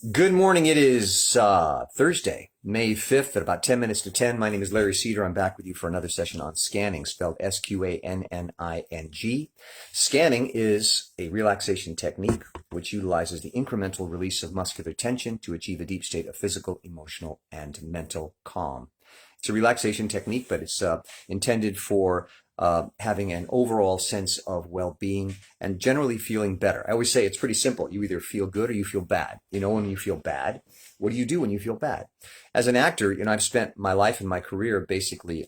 Good morning. It is Thursday, May 5th at about 10 minutes to 10. My name is Larry Cedar. I'm back with you for another session on scanning, spelled Sqanning. Scanning is a relaxation technique which utilizes the incremental release of muscular tension to achieve a deep state of physical, emotional, and mental calm. It's a relaxation technique, but it's intended for having an overall sense of well-being and generally feeling better. I always say it's pretty simple. You either feel good or you feel bad. When you feel bad, what do you do when you feel bad? As an actor, I've spent my life and my career basically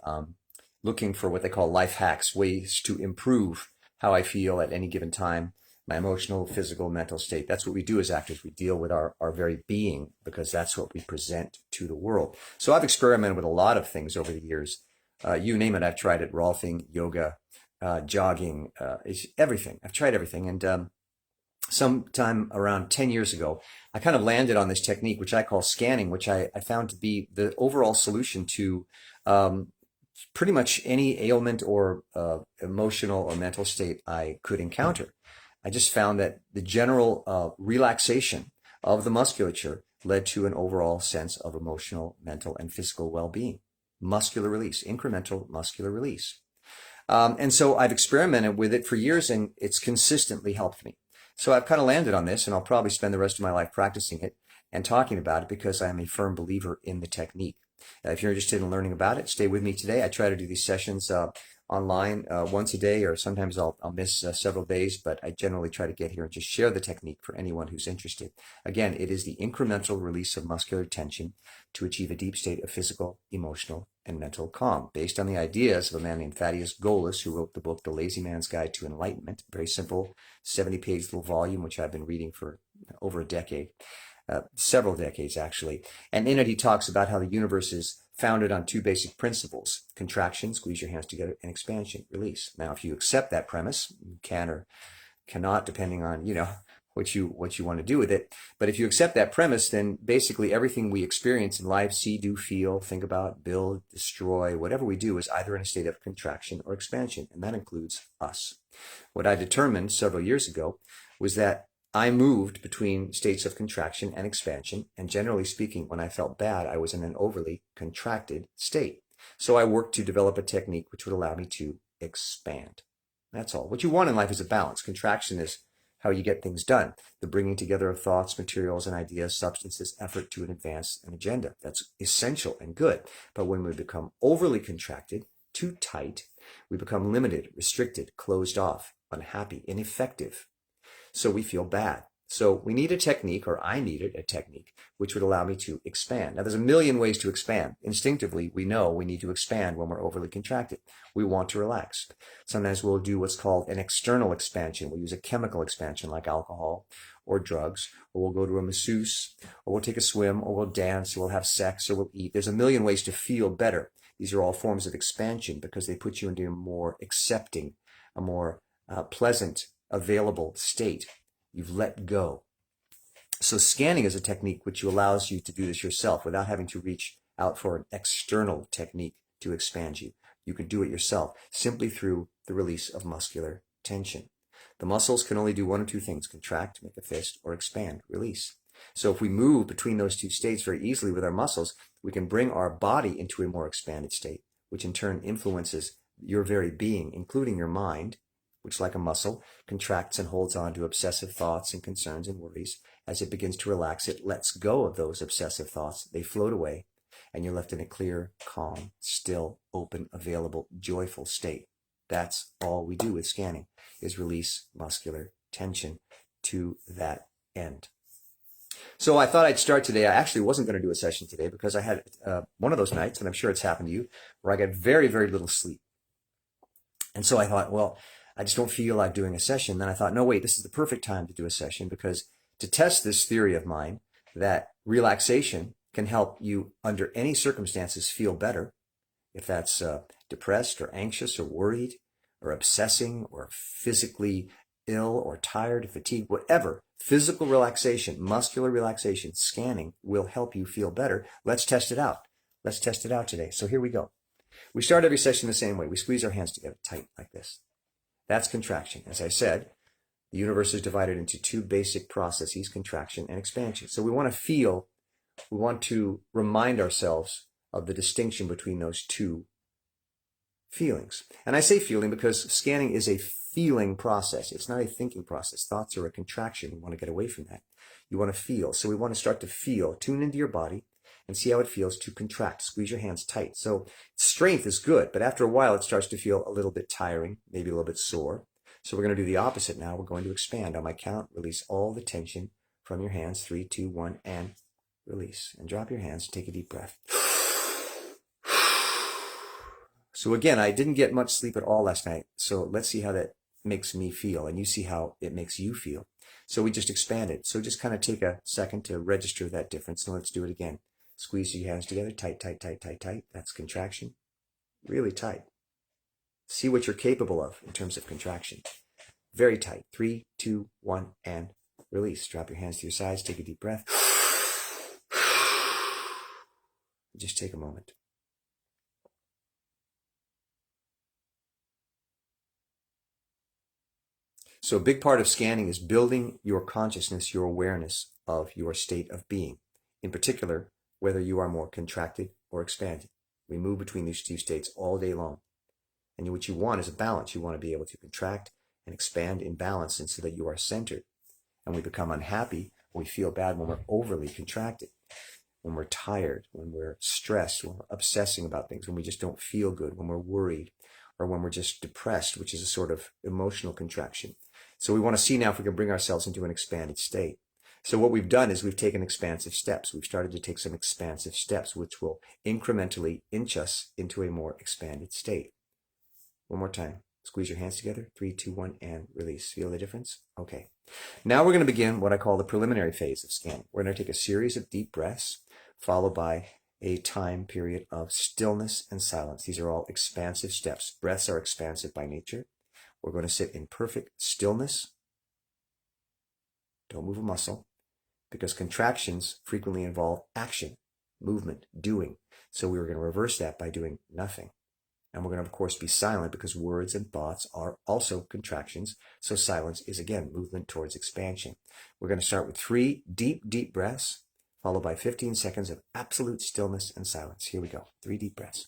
looking for what they call life hacks, ways to improve how I feel at any given time, my emotional, physical, mental state. That's what we do as actors. We deal with our very being because that's what we present to the world. So I've experimented with a lot of things over the years. You name it, I've tried it. Rolfing, yoga, jogging, everything. I've tried everything. And sometime around 10 years ago, I kind of landed on this technique, which I call scanning, which I found to be the overall solution to pretty much any ailment or emotional or mental state I could encounter. I just found that the general relaxation of the musculature led to an overall sense of emotional, mental, and physical well-being. Muscular release, incremental muscular release. And so I've experimented with it for years, and it's consistently helped me. So I've kind of landed on this, and I'll probably spend the rest of my life practicing it and talking about it because I am a firm believer in the technique. If you're interested in learning about it, stay with me today. I try to do these sessions online once a day, or sometimes I'll miss several days, but I generally try to get here and just share the technique for anyone who's interested. Again, it is the incremental release of muscular tension to achieve a deep state of physical, emotional, and mental calm, based on the ideas of a man named Thaddeus Golas, who wrote the book The Lazy Man's Guide to Enlightenment, very simple 70-page little volume, which I've been reading for over a decade. Several decades, actually. And in it, he talks about how the universe is founded on two basic principles: contraction, squeeze your hands together, and expansion, release. Now, if you accept that premise, you can or cannot, depending on, what you want to do with it. But if you accept that premise, then basically everything we experience in life, see, do, feel, think about, build, destroy, whatever we do is either in a state of contraction or expansion, and that includes us. What I determined several years ago was that I moved between states of contraction and expansion, and generally speaking, when I felt bad, I was in an overly contracted state. So I worked to develop a technique which would allow me to expand. That's all. What you want in life is a balance. Contraction is how you get things done, the bringing together of thoughts, materials, and ideas, substances, effort to advance an agenda. That's essential and good. But when we become overly contracted, too tight, we become limited, restricted, closed off, unhappy, ineffective. So we feel bad. So we need a technique, or I needed a technique, which would allow me to expand. Now, there's a million ways to expand. Instinctively, we know we need to expand when we're overly contracted. We want to relax. Sometimes we'll do what's called an external expansion. We'll use a chemical expansion like alcohol or drugs, or we'll go to a masseuse, or we'll take a swim, or we'll dance, or we'll have sex, or we'll eat. There's a million ways to feel better. These are all forms of expansion because they put you into a more accepting, a more pleasant, available state. You've let go. So scanning is a technique which allows you to do this yourself without having to reach out for an external technique to expand you. You can do it yourself simply through the release of muscular tension. The muscles can only do one of two things: contract, make a fist, or expand, release. So if we move between those two states very easily with our muscles, we can bring our body into a more expanded state, which in turn influences your very being, including your mind, which, like a muscle, contracts and holds on to obsessive thoughts and concerns and worries. As it begins to relax, it lets go of those obsessive thoughts. They float away, and you're left in a clear, calm, still, open, available, joyful state. That's all we do with scanning, is release muscular tension to that end. So I thought I'd start today. I actually wasn't going to do a session today because I had one of those nights, and I'm sure it's happened to you, where I got very, very little sleep. And so I thought, well, I just don't feel like doing a session. Then I thought, no, wait, this is the perfect time to do a session, because to test this theory of mine that relaxation can help you under any circumstances feel better, if that's depressed or anxious or worried or obsessing or physically ill or tired, fatigued, whatever, physical relaxation, muscular relaxation, scanning will help you feel better. Let's test it out. Let's test it out today. So here we go. We start every session the same way. We squeeze our hands together tight like this. That's contraction. As I said, The universe is divided into two basic processes, contraction and expansion. So we want to remind ourselves of the distinction between those two feelings. And I say feeling because scanning is a feeling process. It's not a thinking process. Thoughts are a contraction. We want to get away from that. You want to feel. So we want to start to feel, tune into your body and see how it feels to contract. Squeeze your hands tight. So strength is good, but after a while it starts to feel a little bit tiring, maybe a little bit sore. So we're going to do the opposite now. We're going to expand. On my count, release all the tension from your hands. 3, 2, 1, and release. And drop your hands. Take a deep breath. So again, I didn't get much sleep at all last night. So let's see how that makes me feel. And you see how it makes you feel. So we just expanded. So just kind of take a second to register that difference. And let's do it again. Squeeze your hands together. Tight, tight, tight, tight, tight. That's contraction. Really tight. See what you're capable of in terms of contraction. Very tight. 3, 2, 1, and release. Drop your hands to your sides. Take a deep breath. Just take a moment. So a big part of scanning is building your consciousness, your awareness of your state of being. In particular, whether you are more contracted or expanded. We move between these two states all day long. And what you want is a balance. You want to be able to contract and expand in balance, and so that you are centered. And we become unhappy, or we feel bad when we're overly contracted, when we're tired, when we're stressed, when we're obsessing about things, when we just don't feel good, when we're worried, or when we're just depressed, which is a sort of emotional contraction. So we want to see now if we can bring ourselves into an expanded state. So what we've done is we've taken expansive steps. We've started to take some expansive steps, which will incrementally inch us into a more expanded state. One more time. Squeeze your hands together. 3, 2, 1, and release. Feel the difference? Okay. Now we're going to begin what I call the preliminary phase of scanning. We're going to take a series of deep breaths, followed by a time period of stillness and silence. These are all expansive steps. Breaths are expansive by nature. We're going to sit in perfect stillness. Don't move a muscle, because contractions frequently involve action, movement, doing. So we were going to reverse that by doing nothing. And we're going to, of course, be silent, because words and thoughts are also contractions. So silence is, again, movement towards expansion. We're going to start with 3 deep, deep breaths, followed by 15 seconds of absolute stillness and silence. Here we go. 3 deep breaths.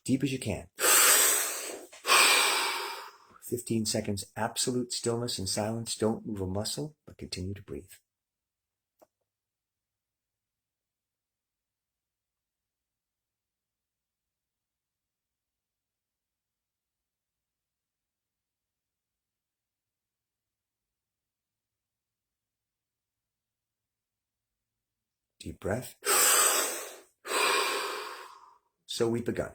Deep as you can. 15 seconds, absolute stillness and silence. Don't move a muscle, but continue to breathe. Deep breath. So we've begun.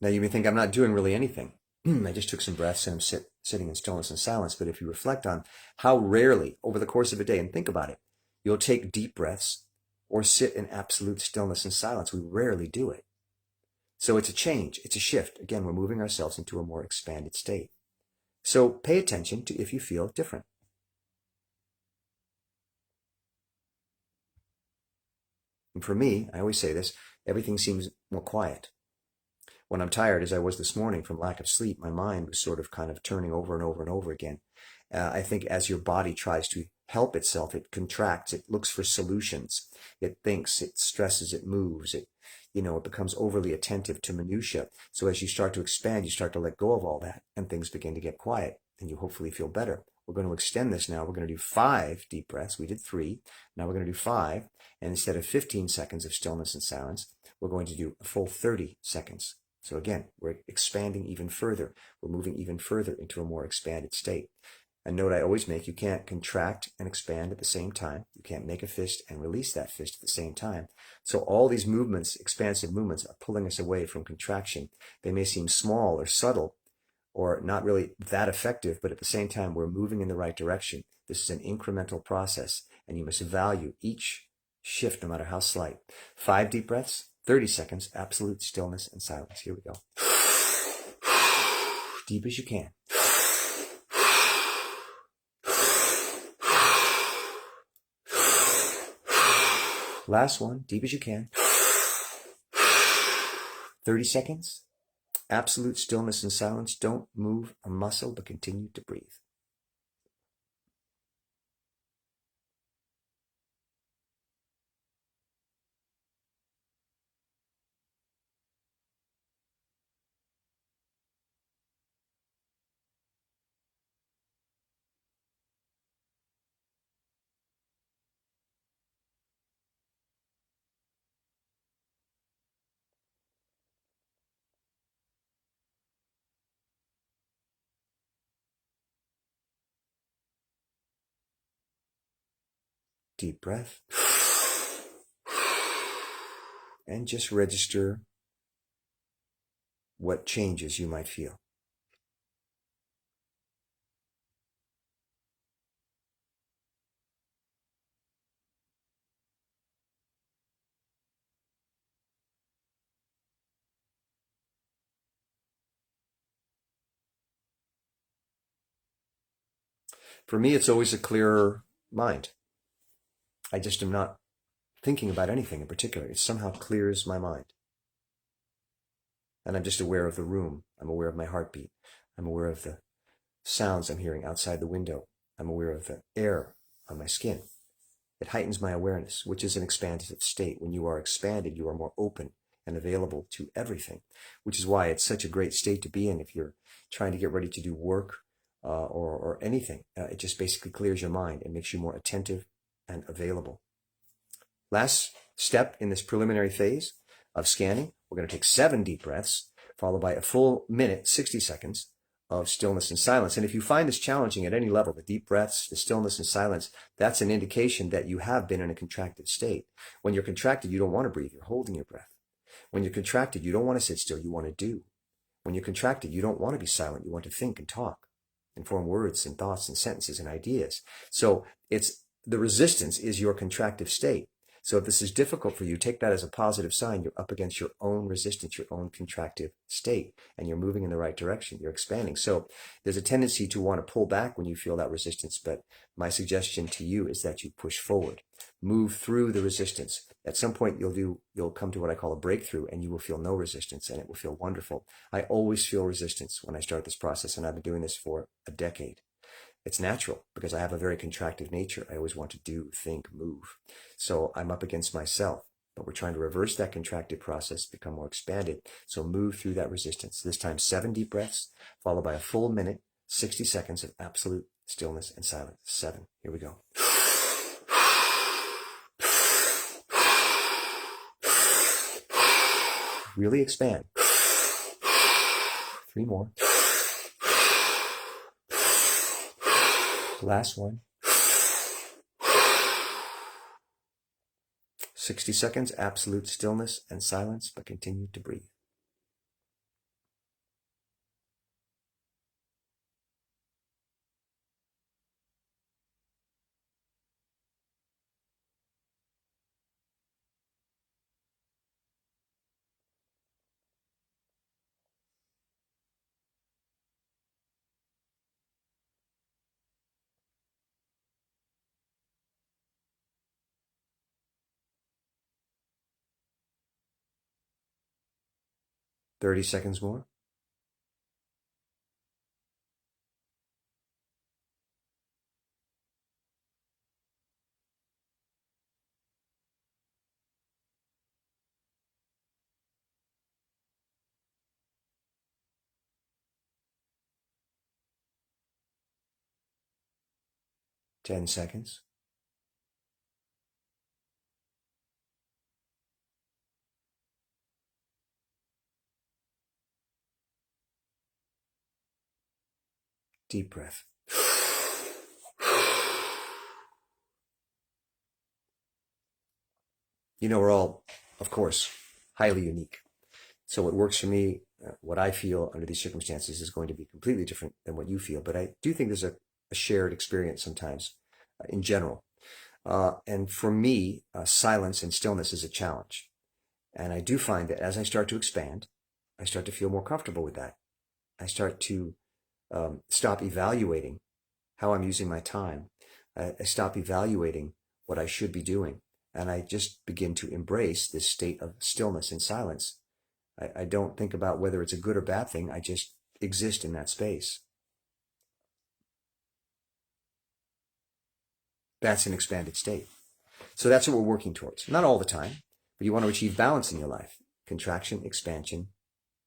Now you may think I'm not doing really anything. I just took some breaths and I'm sitting in stillness and silence. But if you reflect on how rarely over the course of a day, and think about it, you'll take deep breaths or sit in absolute stillness and silence. We rarely do it. So it's a change. It's a shift. Again, we're moving ourselves into a more expanded state. So pay attention to if you feel different. And for me, I always say this, everything seems more quiet. When I'm tired, as I was this morning from lack of sleep, my mind was sort of kind of turning over and over and over again. I think as your body tries to help itself, it contracts, it looks for solutions, it thinks, it stresses, it moves, it becomes overly attentive to minutia. So as you start to expand, you start to let go of all that, and things begin to get quiet, and you hopefully feel better. We're going to extend this now. We're going to do 5 deep breaths. We did 3. Now we're going to do 5. And instead of 15 seconds of stillness and silence, we're going to do a full 30 seconds. So again, we're expanding even further. We're moving even further into a more expanded state. A note I always make, you can't contract and expand at the same time. You can't make a fist and release that fist at the same time. So all these movements, expansive movements, are pulling us away from contraction. They may seem small or subtle or not really that effective, but at the same time, we're moving in the right direction. This is an incremental process, and you must value each shift, no matter how slight. 5 deep breaths, 30 seconds, absolute stillness and silence. Here we go. Deep as you can. Last one, deep as you can. 30 seconds. Absolute stillness and silence. Don't move a muscle, but continue to breathe. Deep breath. And just register what changes you might feel. For me, it's always a clearer mind. I just am not thinking about anything in particular. It somehow clears my mind. And I'm just aware of the room. I'm aware of my heartbeat. I'm aware of the sounds I'm hearing outside the window. I'm aware of the air on my skin. It heightens my awareness, which is an expansive state. When you are expanded, you are more open and available to everything, which is why it's such a great state to be in if you're trying to get ready to do work or anything. It just basically clears your mind and makes you more attentive and available. Last step in this preliminary phase of scanning, we're going to take 7 deep breaths, followed by a full minute, 60 seconds of stillness and silence. And if you find this challenging at any level, the deep breaths, the stillness and silence, that's an indication that you have been in a contracted state. When you're contracted, you don't want to breathe. You're holding your breath. When you're contracted, you don't want to sit still. You want to do. When you're contracted, you don't want to be silent. You want to think and talk and form words and thoughts and sentences and ideas. So the resistance is your contractive state. So if this is difficult for you, take that as a positive sign. You're up against your own resistance, your own contractive state, and you're moving in the right direction. You're expanding. So there's a tendency to want to pull back when you feel that resistance, but my suggestion to you is that you push forward, move through the resistance. At some point you'll come to what I call a breakthrough, and you will feel no resistance, and it will feel wonderful. I always feel resistance when I start this process, and I've been doing this for a decade. It's natural because I have a very contractive nature. I always want to do, think, move. So I'm up against myself, but we're trying to reverse that contractive process, become more expanded. So move through that resistance. This time, 7 deep breaths, followed by a full minute, 60 seconds of absolute stillness and silence. 7. Here we go. Really expand. 3 more. Last one. 60 seconds, absolute stillness and silence, but continue to breathe. Thirty seconds more. Ten seconds. Deep breath. We're all, of course, highly unique. So what works for me, what I feel under these circumstances is going to be completely different than what you feel. But I do think there's a shared experience sometimes in general. And for me, silence and stillness is a challenge. And I do find that as I start to expand, I start to feel more comfortable with that. I start to stop evaluating how I'm using my time. I stop evaluating what I should be doing. and I just begin to embrace this state of stillness and silence. I don't think about whether it's a good or bad thing. I just exist in that space. That's an expanded state. So that's what we're working towards. Not all the time, but you want to achieve balance in your life. Contraction, expansion,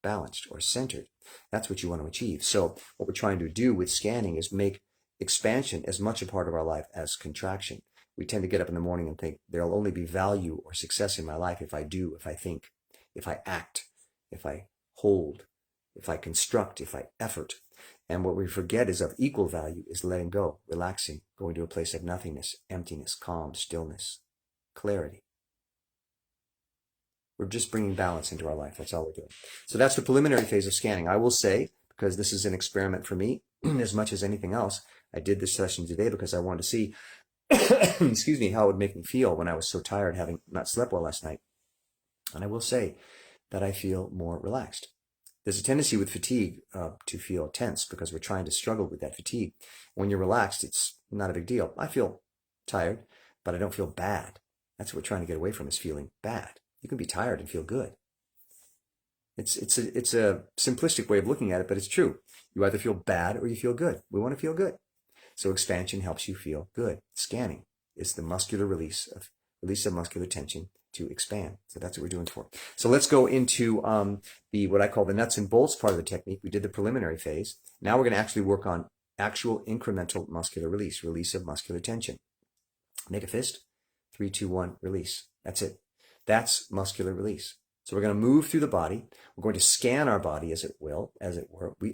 balanced or centered. That's what you want to achieve. So what we're trying to do with scanning is make expansion as much a part of our life as contraction. We tend to get up in the morning and think there'll only be value or success in my life if I do, if I think, if I act, if I hold, if I construct, if I effort. And what we forget is of equal value is letting go, relaxing, going to a place of nothingness, emptiness, calm, stillness, clarity. We're just bringing balance into our life. That's all we're doing. So that's the preliminary phase of scanning. I will say, because this is an experiment for me, as much as anything else, I did this session today because I wanted to see, excuse me, how it would make me feel when I was so tired, having not slept well last night. And I will say that I feel more relaxed. There's a tendency with fatigue to feel tense because we're trying to struggle with that fatigue. When you're relaxed, it's not a big deal. I feel tired, but I don't feel bad. That's what we're trying to get away from, is feeling bad. You can be tired and feel good. It's a simplistic way of looking at it, but it's true. You either feel bad or you feel good. We want to feel good. So expansion helps you feel good. Scanning is the muscular release of muscular tension to expand. So that's what we're doing for. So let's go into what I call the nuts and bolts part of the technique. We did the preliminary phase. Now we're going to actually work on actual incremental muscular release of muscular tension. Make a fist. 3, 2, 1, release. That's it. That's muscular release. So we're going to move through the body. We're going to scan our body, as it were.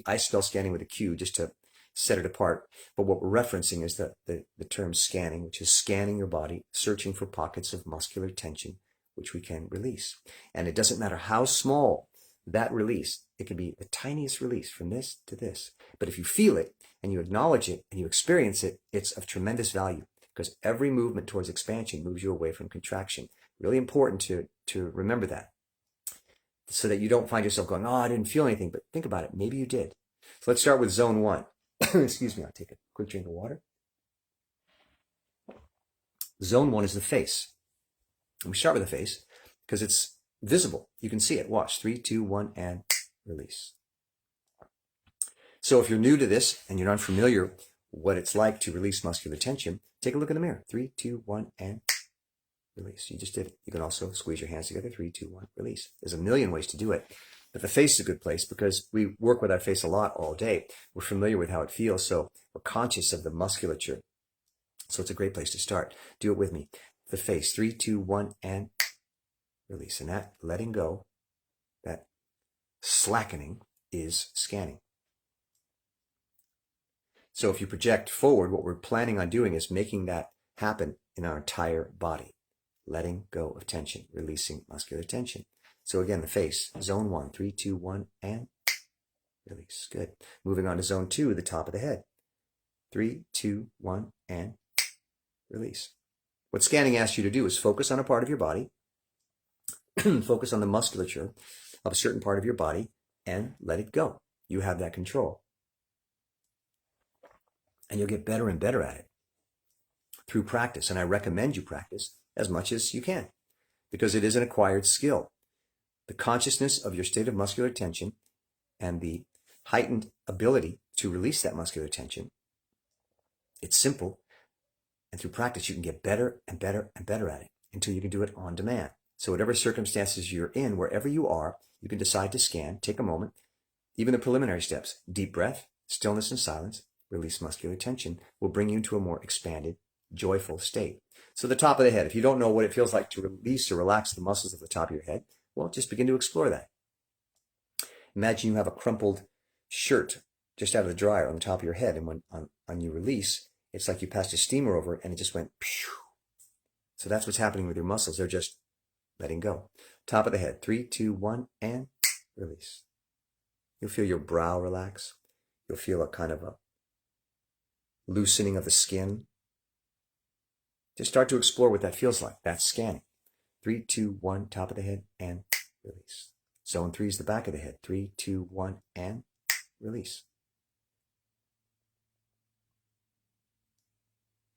I spell scanning with a Q just to set it apart. But what we're referencing is the term scanning, which is scanning your body, searching for pockets of muscular tension, which we can release. And it doesn't matter how small that release, it can be the tiniest release from this to this. But if you feel it and you acknowledge it and you experience it, it's of tremendous value, because every movement towards expansion moves you away from contraction. Really important to remember that, so that you don't find yourself going, oh, I didn't feel anything. But think about it. Maybe you did. So let's start with zone 1. Excuse me. I'll take a quick drink of water. Zone 1 is the face. And we start with the face because it's visible. You can see it. Watch. 3, 2, 1, and release. So if you're new to this and you're unfamiliar what it's like to release muscular tension, take a look in the mirror. 3, 2, 1, and release. You just did it. You can also squeeze your hands together. 3, 2, 1, release. There's a million ways to do it. But the face is a good place because we work with our face a lot all day. We're familiar with how it feels, so we're conscious of the musculature. So it's a great place to start. Do it with me. The face. 3, 2, 1, and release. And that letting go, that slackening, is scanning. So if you project forward, what we're planning on doing is making that happen in our entire body. Letting go of tension, releasing muscular tension. So again, the face, zone 1, 3, 2, 1, and release. Good. Moving on to zone 2, the top of the head. 3, 2, 1, and release. What scanning asks you to do is focus on a part of your body, focus on the musculature of a certain part of your body, and let it go. You have that control. And you'll get better and better at it through practice. And I recommend you practice as much as you can, because it is an acquired skill. The consciousness of your state of muscular tension and the heightened ability to release that muscular tension, it's simple. And through practice, you can get better and better and better at it until you can do it on demand. So whatever circumstances you're in, wherever you are, you can decide to scan, take a moment, even the preliminary steps, deep breath, stillness and silence, release muscular tension, will bring you into a more expanded, joyful state. So the top of the head, if you don't know what it feels like to release or relax the muscles of the top of your head, well, just begin to explore that. Imagine you have a crumpled shirt just out of the dryer on the top of your head, and when on you release, it's like you passed a steamer over it and it just went pew. So that's what's happening with your muscles. They're just letting go. Top of the head, 3, 2, 1, and release. You'll feel your brow relax. You'll feel a kind of a loosening of the skin. Just start to explore what that feels like. That's scanning. 3, 2, 1, top of the head, and release. Zone 3 is the back of the head. 3, 2, 1, and release.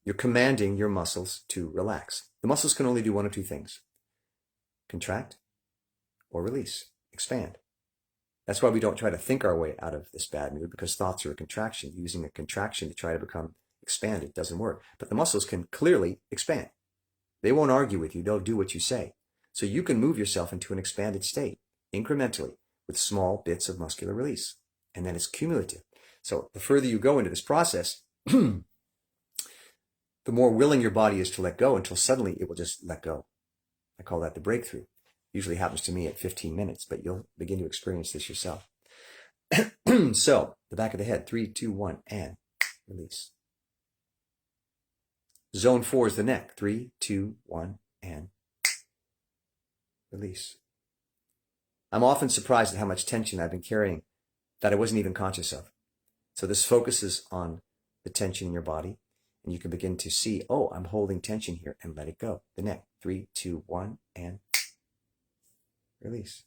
You're commanding your muscles to relax. The muscles can only do one of two things: contract or release, expand. That's why we don't try to think our way out of this bad mood, because thoughts are a contraction. Using a contraction to try to become expanded doesn't work. But the muscles can clearly expand. They won't argue with you. They'll do what you say. So you can move yourself into an expanded state incrementally with small bits of muscular release. And then it's cumulative. So the further you go into this process, the more willing your body is to let go, until suddenly it will just let go. I call that the breakthrough. Usually happens to me at 15 minutes, but you'll begin to experience this yourself. So the back of the head, 3, 2, 1, and release. Zone 4 is the neck, 3, 2, 1, and release. I'm often surprised at how much tension I've been carrying that I wasn't even conscious of. So this focuses on the tension in your body, and you can begin to see, oh, I'm holding tension here, and let it go. The neck, 3, 2, 1, and release.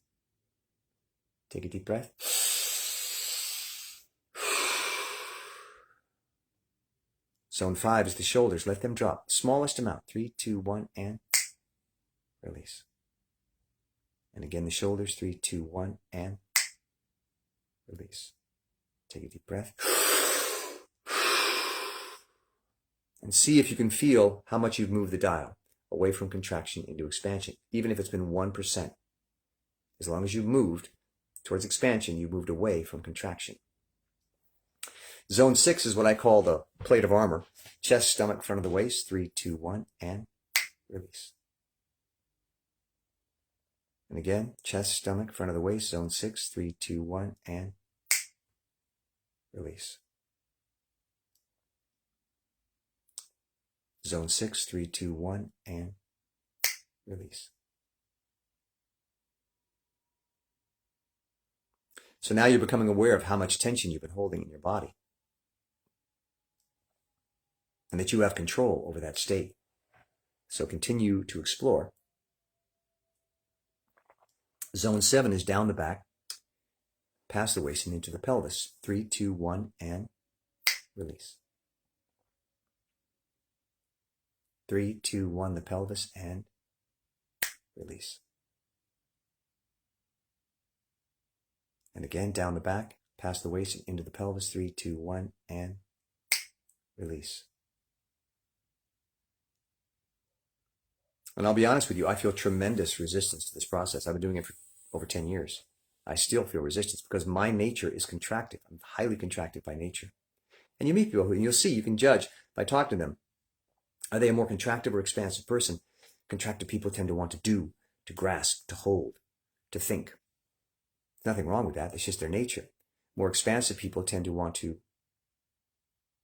Take a deep breath. Zone 5 is the shoulders. Let them drop. Smallest amount. 3, 2, 1, and release. And again, the shoulders. 3, 2, 1, and release. Take a deep breath. And see if you can feel how much you've moved the dial away from contraction into expansion, even if it's been 1%. As long as you've moved towards expansion, you've moved away from contraction. Zone 6 is what I call the plate of armor. Chest, stomach, front of the waist. 3, 2, 1, and release. And again, chest, stomach, front of the waist. Zone 6, 3, 2, 1, and release. Zone 6, 3, 2, 1, and release. So now you're becoming aware of how much tension you've been holding in your body, and that you have control over that state. So continue to explore. Zone 7 is down the back, past the waist and into the pelvis. 3, 2, 1, and release. 3, 2, 1, the pelvis, and release. And again, down the back, past the waist and into the pelvis. 3, 2, 1, and release. And I'll be honest with you, I feel tremendous resistance to this process. I've been doing it for over 10 years. I still feel resistance because my nature is contracted. I'm highly contracted by nature. And you meet people and you'll see, you can judge by talking to them. Are they a more contractive or expansive person? Contracted people tend to want to do, to grasp, to hold, to think. There's nothing wrong with that. It's just their nature. More expansive people tend to want to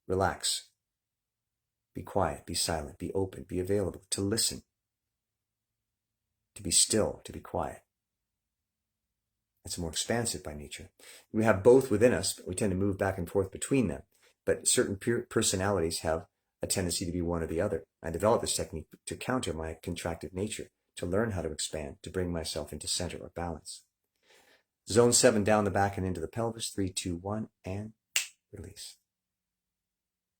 relax, be quiet, be silent, be open, be available, to listen, to be still, to be quiet. That's more expansive by nature. We have both within us, but we tend to move back and forth between them. But certain personalities have a tendency to be one or the other. I developed this technique to counter my contracted nature, to learn how to expand, to bring myself into center or balance. Zone 7, down the back and into the pelvis. 3, 2, 1, and release.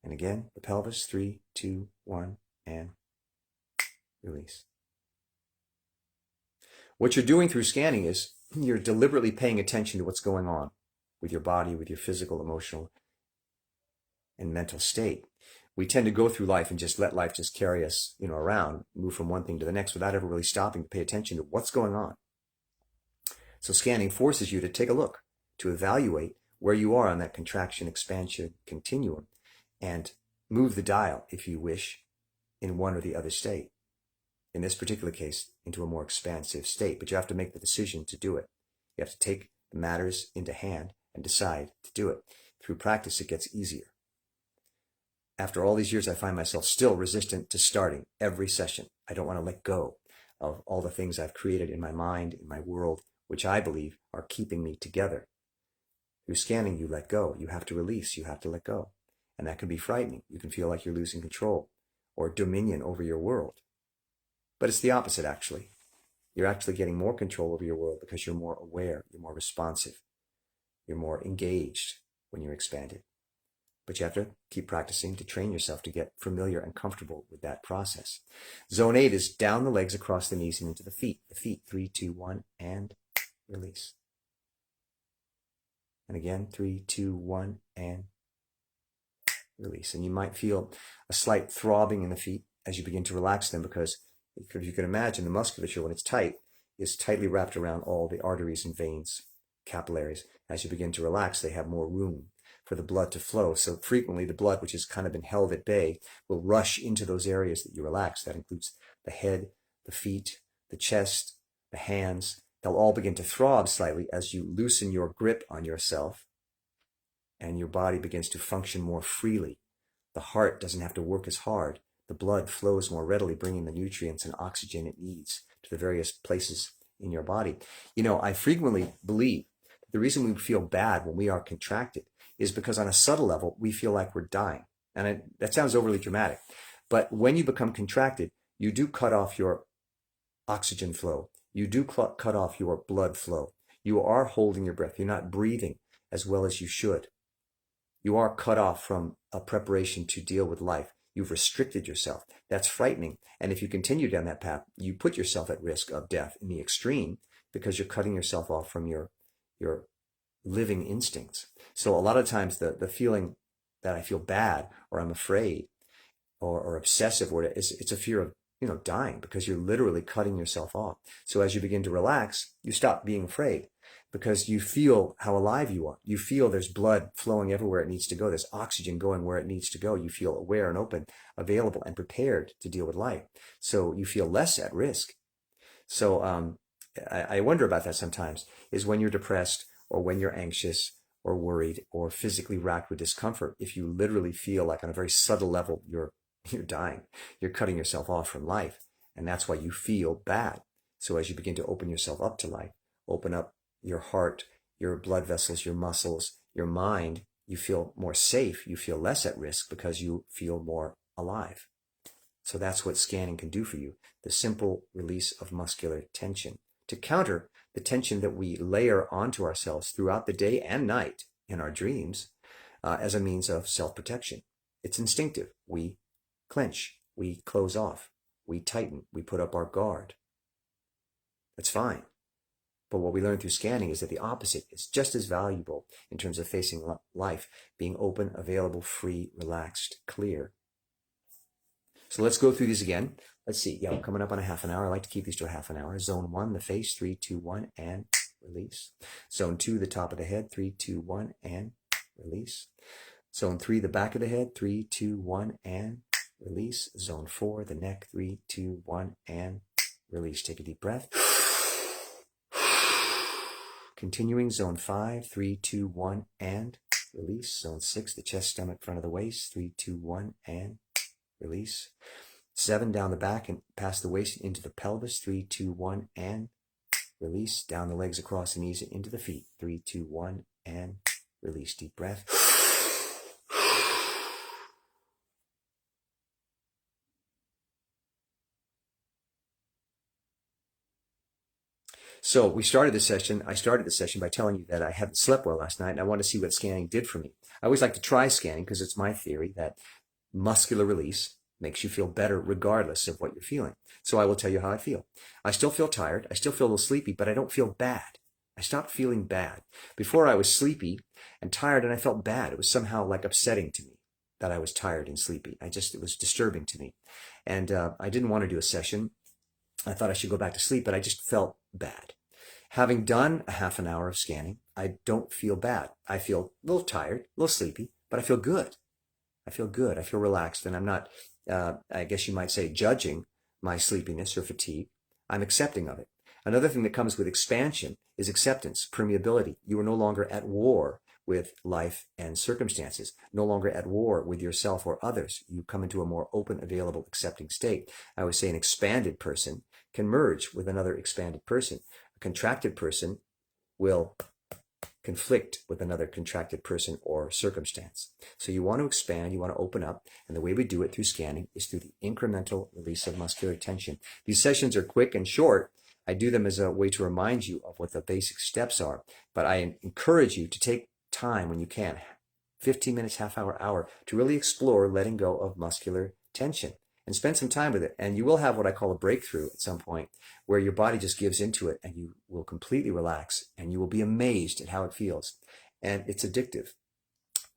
And again, the pelvis. 3, 2, 1, and release. What you're doing through scanning is you're deliberately paying attention to what's going on with your body, with your physical, emotional, and mental state. We tend to go through life and just let life just carry us, around, move from one thing to the next without ever really stopping to pay attention to what's going on. So scanning forces you to take a look, to evaluate where you are on that contraction, expansion continuum, and move the dial, if you wish, in one or the other state. In this particular case, into a more expansive state. But you have to make the decision to do it. You have to take the matters into hand and decide to do it. Through practice, it gets easier. After all these years, I find myself still resistant to starting every session. I don't want to let go of all the things I've created in my mind, in my world, which I believe are keeping me together. Through scanning, you let go. You have to release. You have to let go. And that can be frightening. You can feel like you're losing control or dominion over your world. But it's the opposite, actually. You're actually getting more control over your world because you're more aware, you're more responsive, you're more engaged when you're expanded. but you have to keep practicing to train yourself to get familiar and comfortable with that process. Zone 8 is down the legs, across the knees, and into the feet. The feet, 3, 2, 1, and release. And again, 3, 2, 1, and release. And you might feel a slight throbbing in the feet as you begin to relax them, because if you can imagine, the musculature, when it's tight, is tightly wrapped around all the arteries and veins, capillaries. As you begin to relax, they have more room for the blood to flow. So frequently the blood, which has kind of been held at bay, will rush into those areas that you relax. That includes the head, the feet, the chest, the hands. They'll all begin to throb slightly as you loosen your grip on yourself and your body begins to function more freely. The heart doesn't have to work as hard. The blood flows more readily, bringing the nutrients and oxygen it needs to the various places in your body. You know, I frequently believe the reason we feel bad when we are contracted is because on a subtle level, we feel like we're dying. And that sounds overly dramatic. But when you become contracted, you do cut off your oxygen flow. You do cut off your blood flow. You are holding your breath. You're not breathing as well as you should. You are cut off from a preparation to deal with life. You've restricted yourself. That's frightening. And if you continue down that path, you put yourself at risk of death in the extreme, because you're cutting yourself off from your living instincts. So a lot of times the feeling that I feel bad, or I'm afraid, or obsessive, or it's a fear of, dying, because you're literally cutting yourself off. So as you begin to relax, you stop being afraid, because you feel how alive you are. You feel there's blood flowing everywhere it needs to go. There's oxygen going where it needs to go. You feel aware and open, available, and prepared to deal with life. So you feel less at risk. So I wonder about that sometimes, is when you're depressed, or when you're anxious or worried or physically racked with discomfort, if you literally feel like on a very subtle level you're dying, you're cutting yourself off from life, and that's why you feel bad. So as you begin to open yourself up to life, open up your heart, your blood vessels, your muscles, your mind, you feel more safe, you feel less at risk, because you feel more alive. So that's what scanning can do for you, the simple release of muscular tension, to counter the tension that we layer onto ourselves throughout the day and night in our dreams, as a means of self-protection. It's instinctive. We clench, we close off, we tighten, we put up our guard. That's fine. But what we learn through scanning is that the opposite is just as valuable in terms of facing life, being open, available, free, relaxed, clear. So let's go through these again. Let's see. Yeah, we're coming up on a half an hour. I like to keep these to a half an hour. Zone 1, the face, 3, 2, 1, and release. Zone 2, the top of the head, 3, 2, 1, and release. Zone 3, the back of the head, 3, 2, 1, and release. Zone 4, the neck, 3, 2, 1, and release. Take a deep breath. Continuing. Zone 5, 3, 2, 1, and release. Zone 6, the chest, stomach, front of the waist, 3, 2, 1, and release. 7, down the back and past the waist into the pelvis, 3, 2, 1, and release. Down the legs, across the knees, and into the feet, 3, 2, 1, and release. Deep breath. So I started the session by telling you that I hadn't slept well last night, and I wanted to see what scanning did for me. I always like to try scanning, because it's my theory that muscular release makes you feel better regardless of what you're feeling. So I will tell you how I feel. I still feel tired. I still feel a little sleepy, but I don't feel bad. I stopped feeling bad. Before, I was sleepy and tired, and I felt bad. It was somehow like upsetting to me that I was tired and sleepy. It was disturbing to me. And I didn't want to do a session. I thought I should go back to sleep, but I just felt bad. Having done a half an hour of scanning, I don't feel bad. I feel a little tired, a little sleepy, but I feel good. I feel good. I feel relaxed, and I'm not, I guess you might say, judging my sleepiness or fatigue. I'm accepting of it. Another thing that comes with expansion is acceptance, permeability. You are no longer at war with life and circumstances, no longer at war with yourself or others. You come into a more open, available, accepting state. I would say an expanded person can merge with another expanded person. A contracted person will conflict with another contracted person or circumstance. So you want to expand, you want to open up, and the way we do it through scanning is through the incremental release of muscular tension. These sessions are quick and short. I do them as a way to remind you of what the basic steps are, but I encourage you to take time when you can. 15 minutes, half hour, to really explore letting go of muscular tension and spend some time with it. And you will have what I call a breakthrough at some point where your body just gives into it and you will completely relax and you will be amazed at how it feels. And it's addictive.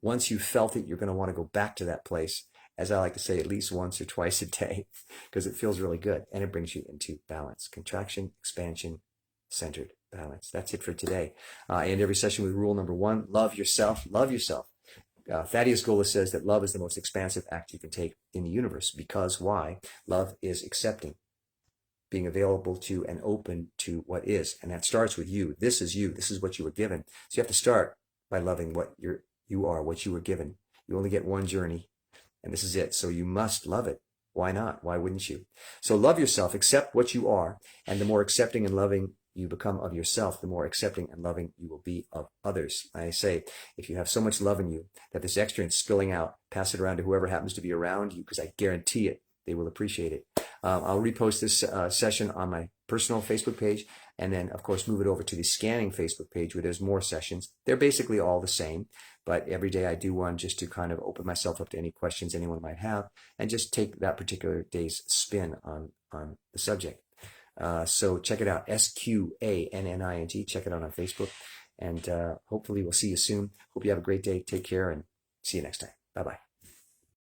Once you've felt it, you're going to want to go back to that place, as I like to say, at least once or twice a day, because it feels really good and it brings you into balance. Contraction, expansion, centered balance. That's it for today. I end every session with rule number 1, love yourself, love yourself. Thaddeus Gola says that love is the most expansive act you can take in the universe because why? Love is accepting, being available to and open to what is. And that starts with you. This is you. This is what you were given. So you have to start by loving what you are, what you were given. You only get one journey and this is it. So you must love it. Why not? Why wouldn't you? So love yourself, accept what you are. And the more accepting and loving you become of yourself, the more accepting and loving you will be of others. I say, if you have so much love in you that this extra is spilling out, pass it around to whoever happens to be around you, because I guarantee it, they will appreciate it. I'll repost this session on my personal Facebook page, and then, of course, move it over to the Sqanning Facebook page where there's more sessions. They're basically all the same, but every day I do one just to kind of open myself up to any questions anyone might have and just take that particular day's spin on the subject. So check it out, Sqanning. Check it out on Facebook, and hopefully we'll see you soon. Hope you have a great day. Take care, and see you next time. Bye-bye.